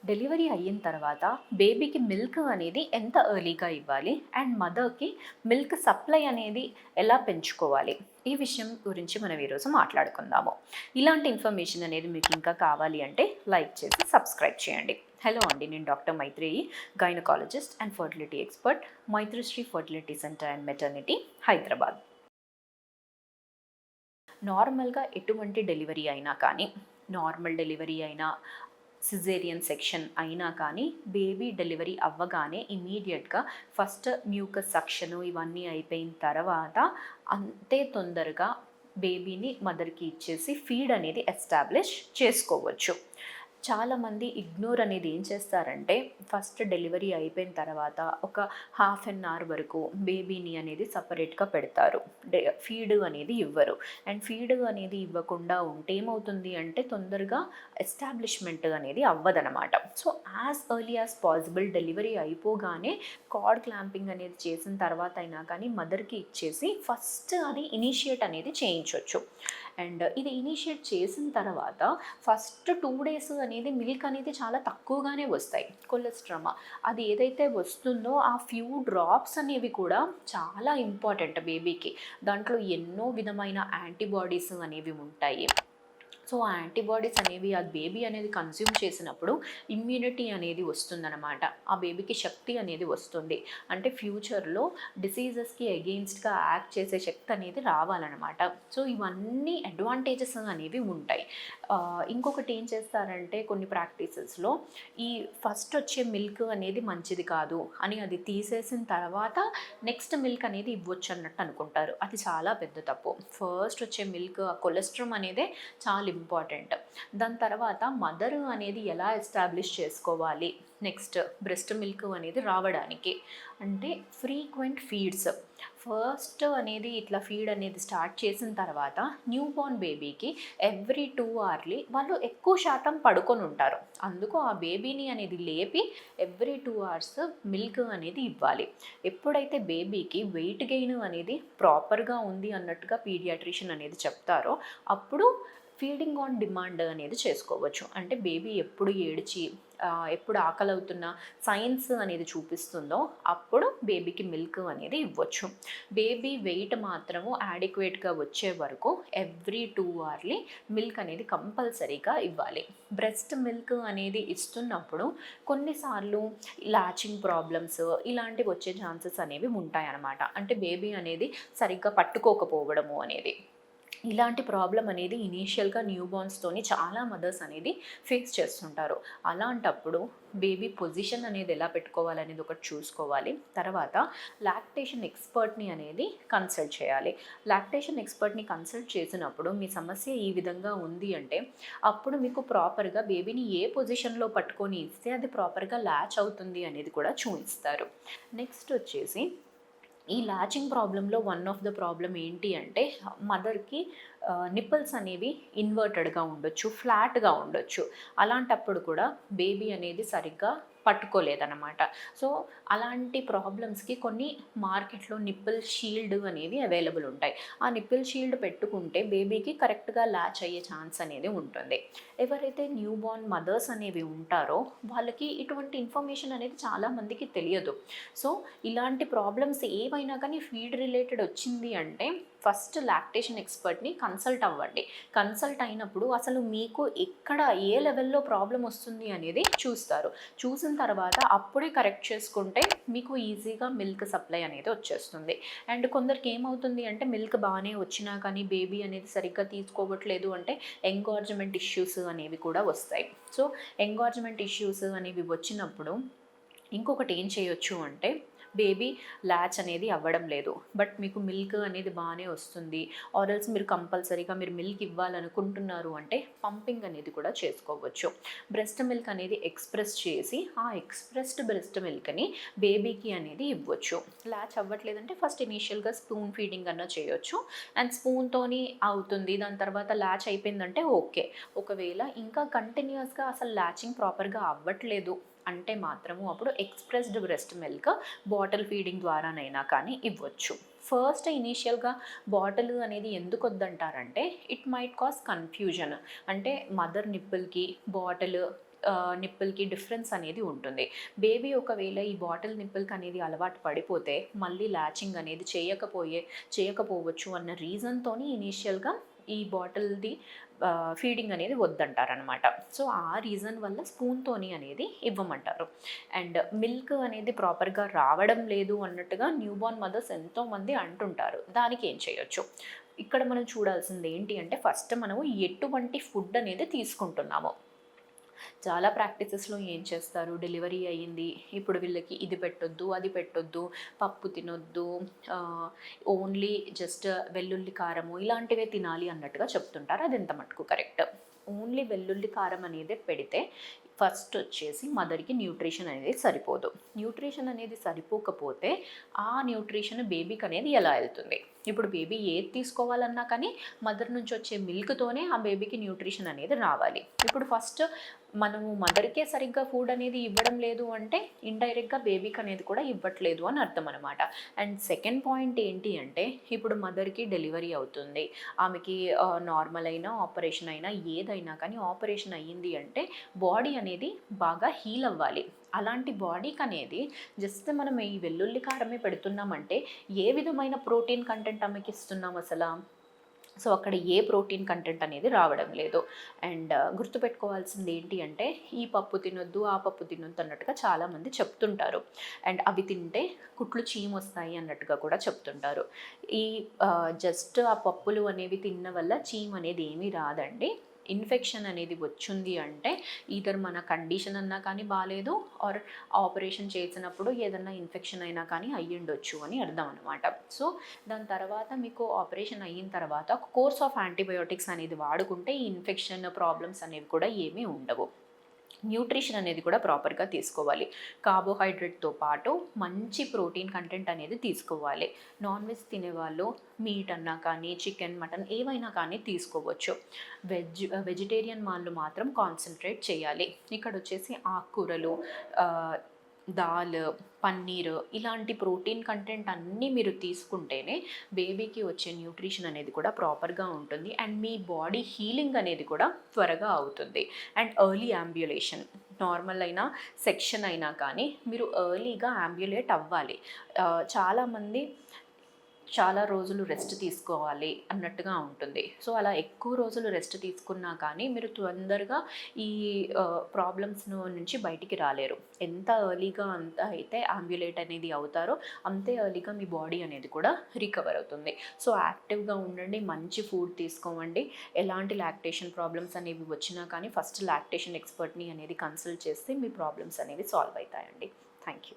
Delivery అయిన తర్వాత బేబీకి మిల్క్ అనేది ఎంత ఎర్లీగా ఇవ్వాలి అండ్ మదర్కి మిల్క్ సప్లై అనేది ఎలా పెంచుకోవాలి, ఈ విషయం గురించి మనం ఈరోజు మాట్లాడుకుందాము. ఇలాంటి ఇన్ఫర్మేషన్ అనేది మీకు ఇంకా కావాలి అంటే లైక్ చేసి సబ్స్క్రైబ్ చేయండి. హలో అండి, నేను doctor Maitreyi, gynaecologist and fertility expert, Maitrisri fertility centre and maternity, Hyderabad. నార్మల్గా ఎటువంటి డెలివరీ అయినా కానీ, నార్మల్ డెలివరీ అయినా సిజేరియన్ సెక్షన్ అయినా కానీ బేబీ డెలివరీ అవ్వగానే ఇమీడియట్గా ఫస్ట్ మ్యూకస్ సక్షను ఇవన్నీ అయిపోయిన తర్వాత అంతే తొందరగా బేబీని మదర్కి ఇచ్చేసి ఫీడ్ అనేది ఎస్టాబ్లిష్ చేసుకోవచ్చు. చాలామంది ఇగ్నోర్ అనేది ఏం చేస్తారంటే ఫస్ట్ డెలివరీ అయిపోయిన తర్వాత ఒక హాఫ్ అన్ అవర్ వరకు బేబీని అనేది సపరేట్గా పెడతారు, ఫీడ్ అనేది ఇవ్వరు. అండ్ ఫీడ్ అనేది ఇవ్వకుండా ఉంటే ఏమవుతుంది అంటే తొందరగా ఎస్టాబ్లిష్మెంట్ అనేది అవ్వదనమాట. So as early as possible delivery అయిపోగానే కార్డ్ క్లాంపింగ్ అనేది చేసిన తర్వాత అయినా కానీ మదర్కి ఇచ్చేసి ఫస్ట్ అది ఇనిషియేట్ అనేది చేయించవచ్చు. అండ్ ఇది ఇనిషియేట్ చేసిన తర్వాత ఫస్ట్ 2 days అనేది మిల్క్ అనేది చాలా తక్కువగానే వస్తాయి. కొలెస్ట్రామా అది ఏదైతే వస్తుందో ఆ ఫ్యూ డ్రాప్స్ అనేవి కూడా చాలా ఇంపార్టెంట్ బేబీకి. దాంట్లో ఎన్నో విధమైన యాంటీబాడీస్ అనేవి ఉంటాయి. సో ఆ యాంటీబాడీస్ అనేవి ఆ బేబీ అనేది కన్జ్యూమ్ చేసినప్పుడు ఇమ్యూనిటీ అనేది వస్తుందన్నమాట. ఆ బేబీకి శక్తి అనేది వస్తుంది. అంటే ఫ్యూచర్లో డిసీజెస్కి అగెయిన్స్ట్గా యాక్ట్ చేసే శక్తి అనేది రావాలన్నమాట. సో ఇవన్నీ అడ్వాంటేజెస్ అనేవి ఉంటాయి. ఇంకొకటి ఏం చేస్తారంటే కొన్ని ప్రాక్టీసెస్లో ఈ ఫస్ట్ వచ్చే మిల్క్ అనేది మంచిది కాదు అని అది తీసేసిన తర్వాత నెక్స్ట్ మిల్క్ అనేది ఇవ్వచ్చు అన్నట్టు అనుకుంటారు. అది చాలా పెద్ద తప్పు. ఫస్ట్ వచ్చే మిల్క్ కొలెస్ట్రామ్ అనేదే చాలా ఇంపార్టెంట్. దాని తర్వాత మదర్ అనేది ఎలా ఎస్టాబ్లిష్ చేసుకోవాలి నెక్స్ట్ బ్రెస్ట్ మిల్క్ అనేది రావడానికి అంటే ఫ్రీక్వెంట్ ఫీడ్స్. ఫస్ట్ అనేది ఇట్లా ఫీడ్ అనేది స్టార్ట్ చేసిన తర్వాత న్యూ బోర్న్ బేబీకి ఎవ్రీ 2 hours వాళ్ళు ఎక్కువ శాతం పడుకొని ఉంటారు. అందుకు ఆ బేబీని అనేది లేపి ఎవ్రీ 2 hours మిల్క్ అనేది ఇవ్వాలి. ఎప్పుడైతే బేబీకి వెయిట్ గెయిన్ అనేది ప్రాపర్గా ఉంది అన్నట్టుగా పీడియాట్రిషియన్ అనేది చెప్తారో అప్పుడు ఫీడింగ్ ఆన్ డిమాండ్ అనేది చేసుకోవచ్చు. అంటే బేబీ ఎప్పుడు ఏడ్చి ఎప్పుడు ఆకలి అవుతున్న సైన్స్ అనేది చూపిస్తుందో అప్పుడు బేబీకి మిల్క్ అనేది ఇవ్వచ్చు. బేబీ వెయిట్ మాత్రము యాడిక్వేట్గా వచ్చే వరకు ఎవ్రీ 2 hours మిల్క్ అనేది కంపల్సరీగా ఇవ్వాలి. బ్రెస్ట్ మిల్క్ అనేది ఇస్తున్నప్పుడు కొన్నిసార్లు లాచింగ్ ప్రాబ్లమ్స్ ఇలాంటివి వచ్చే ఛాన్సెస్ అనేవి ఉంటాయన్నమాట. అంటే బేబీ అనేది సరిగ్గా పట్టుకోకపోవడము అనేది, ఇలాంటి ప్రాబ్లం అనేది ఇనీషియల్గా న్యూబార్న్స్తోని చాలా మదర్స్ అనేది ఫేస్ చేస్తుంటారు. అలాంటప్పుడు బేబీ పొజిషన్ అనేది ఎలా పెట్టుకోవాలనేది ఒకటి చూసుకోవాలి. తర్వాత లాక్టేషన్ ఎక్స్పర్ట్ని అనేది కన్సల్ట్ చేయాలి. లాక్టేషన్ ఎక్స్పర్ట్ని కన్సల్ట్ చేసినప్పుడు మీ సమస్య ఈ విధంగా ఉంది అంటే అప్పుడు మీకు ప్రాపర్గా బేబీని ఏ పొజిషన్లో పట్టుకొని ఇస్తే అది ప్రాపర్గా ల్యాచ్ అవుతుంది అనేది కూడా చూపిస్తారు. నెక్స్ట్ వచ్చేసి ఈ లాచింగ్ ప్రాబ్లంలో వన్ ఆఫ్ ద ప్రాబ్లం ఏంటి అంటే మదర్కి నిప్పల్స్ అనేవి ఇన్వర్టెడ్గా ఉండొచ్చు, ఫ్లాట్గా ఉండొచ్చు. అలాంటప్పుడు కూడా బేబీ అనేది సరిగ్గా పట్టుకోలేదన్నమాట. సో అలాంటి ప్రాబ్లమ్స్కి కొన్ని మార్కెట్లో నిప్పుల్ షీల్డ్ అనేవి అవైలబుల్ ఉంటాయి. ఆ నిప్పుల్ షీల్డ్ పెట్టుకుంటే బేబీకి కరెక్ట్గా ల్యాచ్ అయ్యే ఛాన్స్ అనేది ఉంటుంది. ఎవరైతే న్యూ బోర్న్ మదర్స్ అనేవి ఉంటారో వాళ్ళకి ఇటువంటి ఇన్ఫర్మేషన్ అనేది చాలామందికి తెలియదు. సో ఇలాంటి ప్రాబ్లమ్స్ ఏవైనా కానీ ఫీడ్ రిలేటెడ్ వచ్చింది అంటే ఫస్ట్ లాక్టేషన్ ఎక్స్పర్ట్ని కన్సల్ట్ అవ్వండి. కన్సల్ట్ అయినప్పుడు అసలు మీకు ఎక్కడ ఏ లెవెల్లో ప్రాబ్లం వస్తుంది అనేది చూస్తారు. చూసిన తర్వాత అప్పుడే కరెక్ట్ చేసుకుంటే మీకు ఈజీగా మిల్క్ సప్లై అనేది వచ్చేస్తుంది. అండ్ కొందరికి ఏమవుతుంది అంటే మిల్క్ బాగానే వచ్చినా కానీ బేబీ అనేది సరిగ్గా తీసుకోవట్లేదు అంటే ఎంగార్జ్మెంట్ ఇష్యూస్ అనేవి కూడా వస్తాయి. సో ఎంగార్జ్మెంట్ ఇష్యూస్ అనేవి వచ్చినప్పుడు ఇంకొకటి ఏం చేయొచ్చు అంటే బేబీ ల్యాచ్ అనేది అవ్వడం లేదు బట్ మీకు మిల్క్ అనేది బాగానే వస్తుంది ఆర్ఎల్స్ మీరు కంపల్సరీగా మీరు మిల్క్ ఇవ్వాలనుకుంటున్నారు అంటే పంపింగ్ అనేది కూడా చేసుకోవచ్చు. బ్రెస్ట్ మిల్క్ అనేది ఎక్స్ప్రెస్ చేసి ఆ ఎక్స్ప్రెస్డ్ బ్రెస్ట్ మిల్క్ని బేబీకి అనేది ఇవ్వచ్చు. ల్యాచ్ అవ్వట్లేదంటే ఫస్ట్ ఇనీషియల్గా స్పూన్ ఫీడింగ్ అన్న చేయొచ్చు అండ్ స్పూన్తోని అవుతుంది. దాని తర్వాత ల్యాచ్ అయిపోయిందంటే ఓకే. ఒకవేళ ఇంకా కంటిన్యూస్గా అసలు ల్యాచింగ్ ప్రాపర్గా అవ్వట్లేదు అంటే మాత్రము అప్పుడు expressed breast milk bottle feeding ద్వారానైనా కానీ ఇవ్వచ్చు. ఫస్ట్ ఇనీషియల్గా బాటిల్ అనేది ఎందుకు వద్దంటారంటే ఇట్ మైట్ కాజ్ కన్ఫ్యూజన్. అంటే మదర్ నిప్పుల్కి బాటిల్ నిప్పుల్కి డిఫరెన్స్ అనేది ఉంటుంది. బేబీ ఒకవేళ ఈ బాటిల్ నిప్పుల్కి అనేది అలవాటు పడిపోతే మళ్ళీ ల్యాచింగ్ అనేది చేయకపోవచ్చు అన్న రీజన్‌తోని ఇనీషియల్‌గా ఈ బాటిల్‌ది ఫీడింగ్ అనేది వద్దంటారనమాట. సో, ఆ రీజన్ వల్ల స్పూన్‌తోని అనేది ఇవ్వమంటారు. అండ్ మిల్క్ అనేది ప్రాపర్‌గా రావడం లేదు అన్నట్టుగా న్యూబార్న్ మదర్స్ ఎంతోమంది అంటుంటారు. దానికి ఏం చేయొచ్చు? ఇక్కడ మనం చూడాల్సింది ఏంటి అంటే ఫస్ట్ మనము ఎటువంటి ఫుడ్ అనేది తీసుకుంటున్నాము. చాలా ప్రాక్టీసెస్‌లో ఏం చేస్తారు, డెలివరీ అయ్యింది, ఇప్పుడు వీళ్ళకి ఇది పెట్టొద్దు, అది పెట్టొద్దు, పప్పు తినొద్దు, ఓన్లీ జస్ట్ వెల్లుల్లి కారము ఇలాంటివే తినాలి అన్నట్టుగా చెప్తుంటారు. అది ఎంత మటుకు కరెక్ట్. ఓన్లీ వెల్లుల్లి కారం అనేదే పెడితే ఫస్ట్ వచ్చేసి మదర్‌కి న్యూట్రిషన్ అనేది సరిపోదు. న్యూట్రిషన్ అనేది సరిపోకపోతే ఆ న్యూట్రిషన్ బేబీకి అనేది ఎలా వెళ్తుంది? ఇప్పుడు బేబీ ఏది తీసుకోవాలన్నా కానీ మదర్ నుంచి వచ్చే మిల్క్‌తోనే ఆ బేబీకి న్యూట్రిషన్ అనేది రావాలి. ఇప్పుడు ఫస్ట్ మనము మదర్‌కే సరిగ్గా ఫుడ్ అనేది ఇవ్వడం లేదు అంటే ఇండైరెక్ట్‌గా బేబీకి అనేది కూడా ఇవ్వట్లేదు అని అర్థం అనమాట. అండ్ సెకండ్ పాయింట్ ఏంటి అంటే ఇప్పుడు మదర్‌కి డెలివరీ అవుతుంది. ఆమెకి నార్మల్ అయినా, ఆపరేషన్ అయినా ఏదైనా కానీ ఆపరేషన్ అయ్యింది అంటే బాడీ అనేది బాగా హీల్ అవ్వాలి. అలాంటి బాడీకి అనేది జస్ట్ మనం ఈ వెల్లుల్లి కారమే పెడుతున్నామంటే ఏ విధమైన ప్రోటీన్ కంటెంట్ ఆమెకి ఇస్తున్నాం అసలా? సో, అక్కడ ఏ ప్రోటీన్ కంటెంట్ అనేది రావడం లేదు. అండ్ గుర్తుపెట్టుకోవాల్సింది ఏంటి అంటే ఈ పప్పు తినొద్దు, ఆ పప్పు తినొద్దు అన్నట్టుగా చాలామంది చెప్తుంటారు. అండ్ అవి తింటే కుట్లు చీమొస్తాయి అన్నట్టుగా కూడా చెప్తుంటారు. ఈ జస్ట్ ఆ పప్పులు అనేవి తిన్న వల్ల చీమ్ అనేది ఏమీ రాదండి. ఇన్ఫెక్షన్ అనేది వచ్చింది అంటే ఈధర్ మన కండిషన్ అన్నా కానీ బాలేదు, ఆర్ ఆపరేషన్ చేసినప్పుడు ఏదన్నా ఇన్ఫెక్షన్ అయినా కానీ అయ్యుండొచ్చు అని అర్థం అనమాట. సో, దాని తర్వాత మీకు ఆపరేషన్ అయిన తర్వాత ఒక కోర్స్ ఆఫ్ యాంటీబయోటిక్స్ అనేది వాడుకుంటే ఈ ఇన్ఫెక్షన్ ప్రాబ్లమ్స్ అనేవి కూడా ఏమీ ఉండవు. న్యూట్రిషన్ అనేది కూడా ప్రాపర్‌గా తీసుకోవాలి. కార్బోహైడ్రేట్‌తో పాటు మంచి ప్రోటీన్ కంటెంట్ అనేది తీసుకోవాలి. నాన్ వెజ్ తినేవాళ్ళు మీట్ అన్నా కానీ, చికెన్, మటన్ ఏవైనా కానీ తీసుకోవచ్చు. వెజిటేరియన్ వాళ్ళు మాత్రం కాన్సంట్రేట్ చేయాలి. ఇక్కడొచ్చేసి ఆకుకూరలు, ఆహ్, దాల్, పన్నీరు ఇలాంటి ప్రోటీన్ కంటెంట్ అన్నీ మీరు తీసుకుంటేనే బేబీకి వచ్చే న్యూట్రిషన్ అనేది కూడా ప్రాపర్‌గా ఉంటుంది. అండ్ మీ బాడీ హీలింగ్ అనేది కూడా త్వరగా అవుతుంది. అండ్ ఎర్లీ యాంబ్యులేషన్ నార్మల్ అయినా, సెక్షన్ అయినా కానీ మీరు ఎర్లీగా యాంబ్యులేట్ అవ్వాలి. చాలామంది చాలా రోజులు రెస్ట్ తీసుకోవాలి అన్నట్టుగా ఉంటుంది. సో, అలా ఎక్కువ రోజులు రెస్ట్ తీసుకున్నా కానీ మీరు తొందరగా ఈ ప్రాబ్లమ్స్ నుంచి బయటికి రాలేరు. ఎంత ఎర్లీగా అంత అయితే యాంబ్యులేట్ అనేది అవుతారో అంతే ఎర్లీగా మీ బాడీ అనేది కూడా రికవర్ అవుతుంది. సో, యాక్టివ్‌గా ఉండండి, మంచి ఫుడ్ తీసుకోవండి. ఎలాంటి లాక్టేషన్ ప్రాబ్లమ్స్ అనేవి వచ్చినా కానీ ఫస్ట్ లాక్టేషన్ ఎక్స్పర్ట్‌ని అనేది కన్సల్ట్ చేస్తే మీ ప్రాబ్లమ్స్ అనేవి సాల్వ్ అవుతాయండి. Thank you.